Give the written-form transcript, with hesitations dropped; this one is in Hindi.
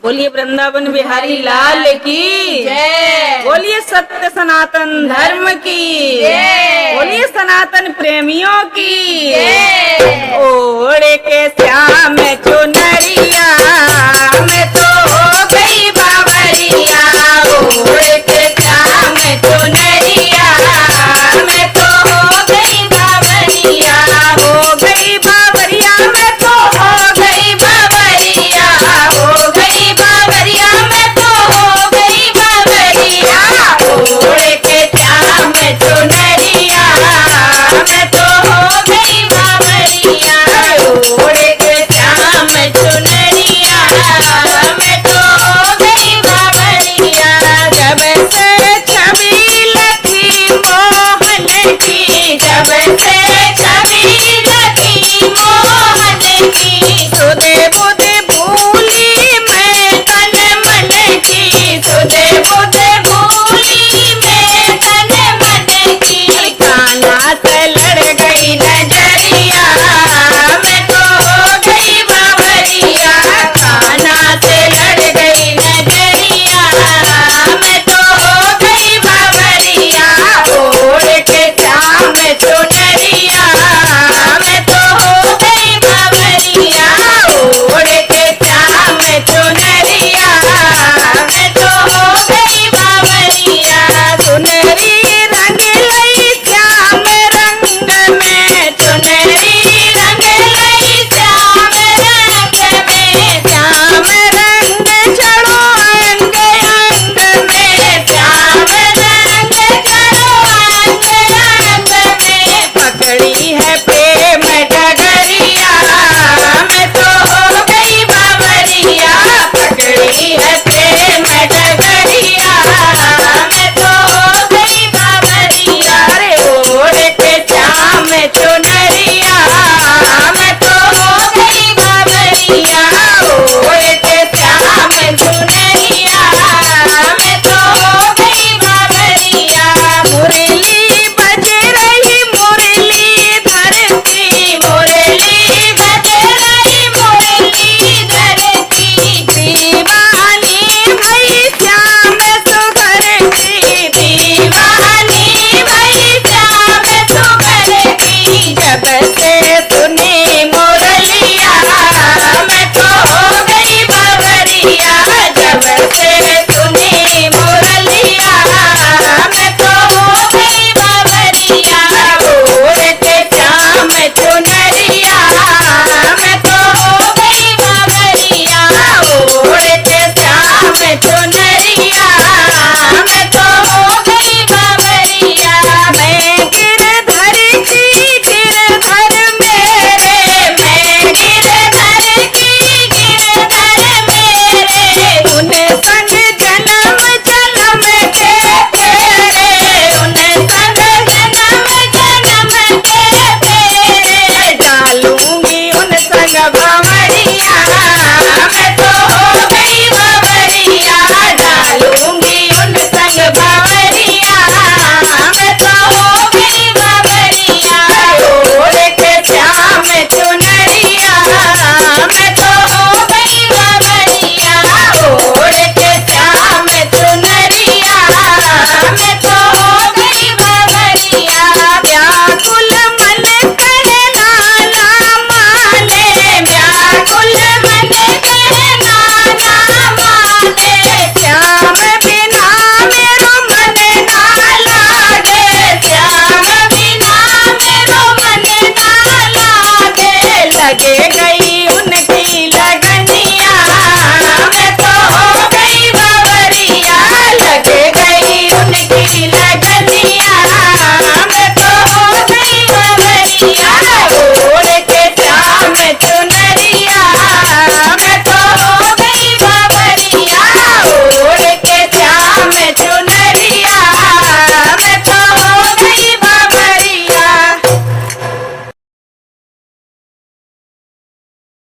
बोलिए वृंदावन बिहारी लाल की जय। बोलिए सत्य सनातन धर्म की जय। बोलिए सनातन प्रेमियों की जय। ओढ़ के श्याम चुनरिया मैं तो हो गई बाबरिया। ओढ़ के श्याम चुनरिया मैं तो हो गई बाबरिया। हो गई बाबरिया मैं तो हो गई बाबरिया। हो गई बाबरिया मैं तो हो गई बाबरिया। ओढ़ के श्याम चुनरिया मैं तो हो गई बाबरिया। ओढ़ के श्याम चुनरिया मैं तो हो गई बाबरिया। जब से छबील थी मोहन की, जब से छबील थी मोहन की, सुधे बुध भूली मैं तन मन की। सुधे बुध भूली मैं तन मन की। कान्हा से लड़ गई नजरिया मैं तो हो गई बाबरिया। कान्हा से लड़ गई नजरिया मैं तो हो गई बाबरिया। ओढ़ के श्याम चुनरिया मैं तो हो गई बाबरिया। ओढ़ के श्याम चुनरिया मैं तो हो गई बाबरिया। चुनरी रंग लई श्याम रंग में, चुनरी रंग लई श्याम रंग में। श्याम रंग चढ़ो अंग अंग में। श्याम रंग चढ़ो अंग अंग में। पकड़ी है प्रेम डगरिया मैं तो हो गई बाबरिया। पकड़ी है प्रेम डगरिया मैं तो हो गई बाबरिया। अरे ओढ़ के श्याम चुनरिया मैं तो हो गई बाबरिया। ओढ़ के श्याम चुनरिया मैं तो हो गई बाबरिया। मुरली बज रही मुरली धरती, मुरली बज रही मुरली धरती। दीवानी भई श्याम सुघर की, दीवानी भई श्याम सुघर की। जब से सुनी मुरलिया मैं तो हो गई बाबरिया। जब से सुनी मुरलिया मैं तो हो गई बाबरिया। ओढ़ के श्याम चुनरिया मैं तो हो गई बाबरिया। ओढ़ के श्याम चुनरिया मैं तो हो गई बाबरिया। मैं गिरधर की गिरधर मेरे, मैं गिरधर की गिरधर मेरे। उन संग जन्म जन्म के फेरे, उन संग जन्म जन्म के फेरे। डालूंगी उन संग भंवरिया मैं तो हो गई बाबरिया। डालूंगी उन संग भंवरिया मैं तो हो गई बाबरिया। ओढ़ के श्याम चुनरिया मैं तो हो गई बाबरिया। ओढ़ के श्याम चुनरिया मैं तो हो गई बाबरिया। व्याकुल मन करे नाना माने, व्याकुल मन करे नाना माने। श्याम बिना मेरो मन ना लागे, श्याम बिना मेरो मन ना लागे। लगे गई